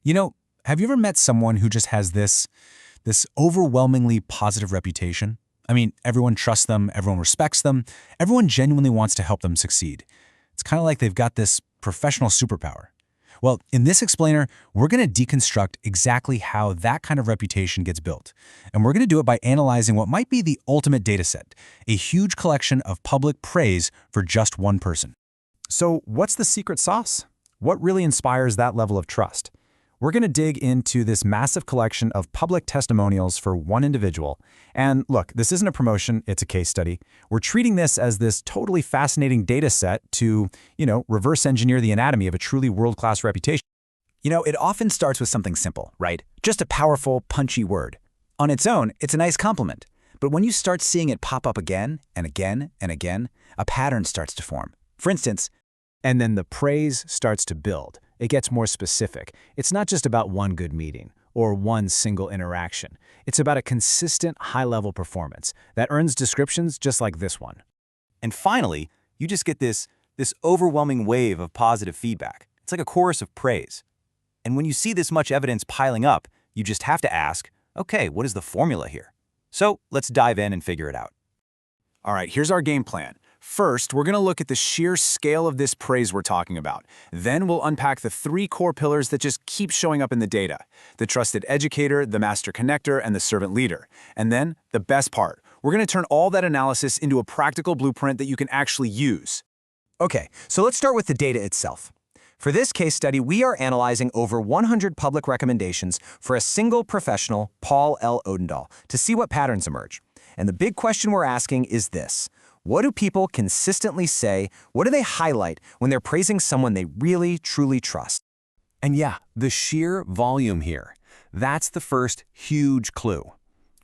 You know, have you ever met someone who just has this overwhelmingly positive reputation? I mean, everyone trusts them, everyone respects them, everyone genuinely wants to help them succeed. It's kind of like they've got this professional superpower. Well, in this explainer, we're going to deconstruct exactly how that kind of reputation gets built. And we're going to do it by analyzing what might be the ultimate dataset, a huge collection of public praise for just one person. So what's the secret sauce? What really inspires that level of trust? We're going to dig into this massive collection of public testimonials for one individual. And look, this isn't a promotion, it's a case study. We're treating this as this totally fascinating data set to, reverse engineer the anatomy of a truly world-class reputation. It often starts with something simple, right? Just a powerful, punchy word. On its own, it's a nice compliment. But when you start seeing it pop up again and again and again, a pattern starts to form. For instance, and then the praise starts to build. It gets more specific. It's not just about one good meeting or one single interaction. It's about a consistent, high-level performance that earns descriptions just like this one. And finally, you just get this overwhelming wave of positive feedback. It's like a chorus of praise. And when you see this much evidence piling up, you just have to ask, okay, what is the formula here? So let's dive in and figure it out. All right, here's our game plan. First, we're going to look at the sheer scale of this praise we're talking about. Then we'll unpack the three core pillars that just keep showing up in the data: the trusted educator, the master connector, and the servant leader. And then, the best part, we're going to turn all that analysis into a practical blueprint that you can actually use. Okay, so let's start with the data itself. For this case study, we are analyzing over 100 public recommendations for a single professional, Paul L. Odendahl, to see what patterns emerge. And the big question we're asking is this: what do people consistently say? What do they highlight when they're praising someone they really, truly trust? And yeah, the sheer volume here. That's the first huge clue.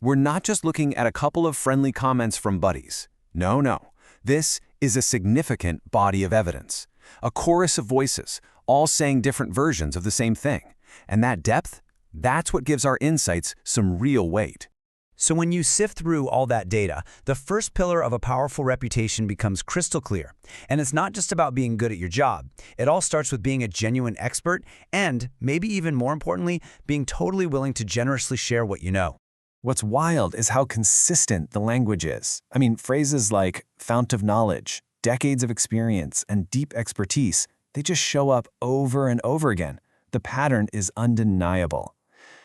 We're not just looking at a couple of friendly comments from buddies. No. This is a significant body of evidence. A chorus of voices, all saying different versions of the same thing. And that depth, that's what gives our insights some real weight. So when you sift through all that data, the first pillar of a powerful reputation becomes crystal clear. And it's not just about being good at your job. It all starts with being a genuine expert and, maybe even more importantly, being totally willing to generously share what you know. What's wild is how consistent the language is. I mean, phrases like fount of knowledge, decades of experience, and deep expertise, they just show up over and over again. The pattern is undeniable.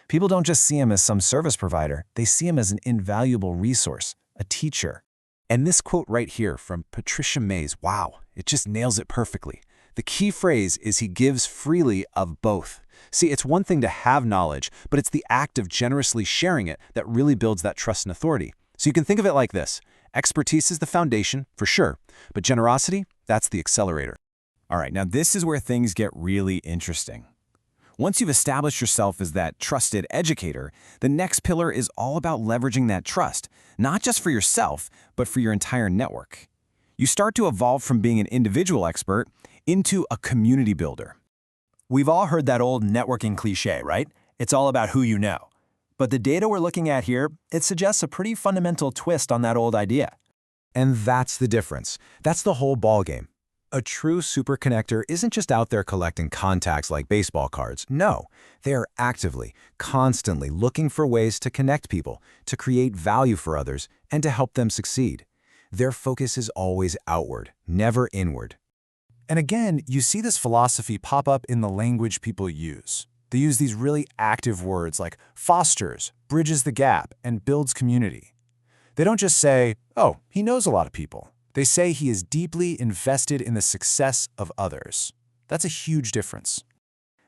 People don't just see him as some service provider, they see him as an invaluable resource, a teacher. And this quote right here from Patricia Mays, wow, it just nails it perfectly. The key phrase is he gives freely of both. See, it's one thing to have knowledge, but it's the act of generously sharing it that really builds that trust and authority. So you can think of it like this: expertise is the foundation, for sure, but generosity, that's the accelerator. All right, now this is where things get really interesting. Once you've established yourself as that trusted educator, the next pillar is all about leveraging that trust, not just for yourself, but for your entire network. You start to evolve from being an individual expert into a community builder. We've all heard that old networking cliche, right? It's all about who you know. But the data we're looking at here, it suggests a pretty fundamental twist on that old idea. And that's the difference. That's the whole ballgame. A true super connector isn't just out there collecting contacts like baseball cards. No, they are actively, constantly looking for ways to connect people, to create value for others, and to help them succeed. Their focus is always outward, never inward. And again, you see this philosophy pop up in the language people use. They use these really active words like fosters, bridges the gap, and builds community. They don't just say, oh, he knows a lot of people. They say he is deeply invested in the success of others. That's a huge difference.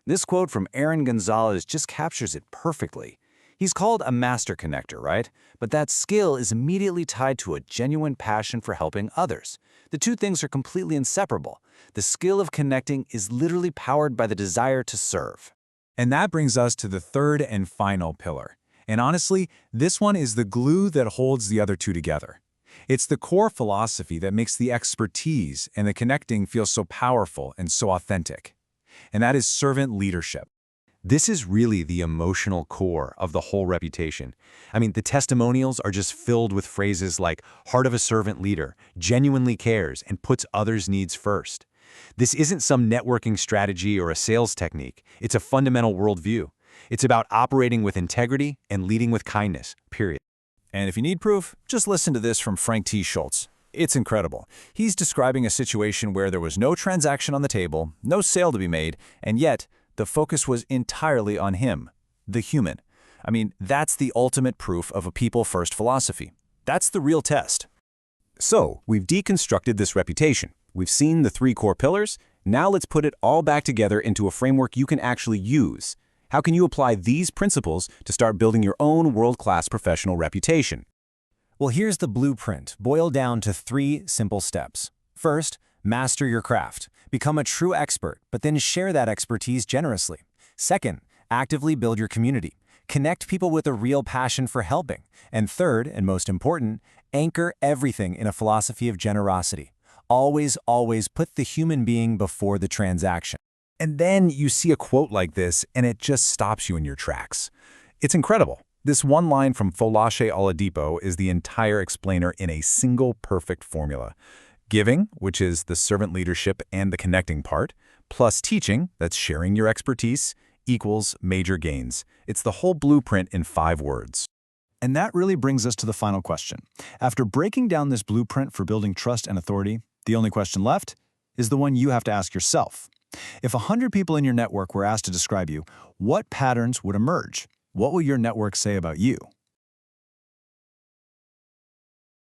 This quote from Aaron Gonzalez just captures it perfectly. He's called a master connector, right? But that skill is immediately tied to a genuine passion for helping others. The two things are completely inseparable. The skill of connecting is literally powered by the desire to serve. And that brings us to the third and final pillar. And honestly, this one is the glue that holds the other two together. It's the core philosophy that makes the expertise and the connecting feel so powerful and so authentic. And that is servant leadership. This is really the emotional core of the whole reputation. I mean, the testimonials are just filled with phrases like heart of a servant leader, genuinely cares, and puts others' needs first. This isn't some networking strategy or a sales technique. It's a fundamental worldview. It's about operating with integrity and leading with kindness, period. And if you need proof, just listen to this from Frank T. Schultz. It's incredible. He's describing a situation where there was no transaction on the table, no sale to be made, and yet the focus was entirely on him, the human. I mean, that's the ultimate proof of a people-first philosophy. That's the real test. So, we've deconstructed this reputation. We've seen the 3 core pillars. Now let's put it all back together into a framework you can actually use. How can you apply these principles to start building your own world-class professional reputation? Well, here's the blueprint, boiled down to 3 simple steps. First, master your craft. Become a true expert, but then share that expertise generously. Second, actively build your community. Connect people with a real passion for helping. And third, and most important, anchor everything in a philosophy of generosity. Always, always put the human being before the transaction. And then you see a quote like this, and it just stops you in your tracks. It's incredible. This one line from Folache Oladipo is the entire explainer in a single perfect formula. Giving, which is the servant leadership and the connecting part, plus teaching, that's sharing your expertise, equals major gains. It's the whole blueprint in 5 words. And that really brings us to the final question. After breaking down this blueprint for building trust and authority, the only question left is the one you have to ask yourself. If 100 people in your network were asked to describe you, what patterns would emerge? What will your network say about you?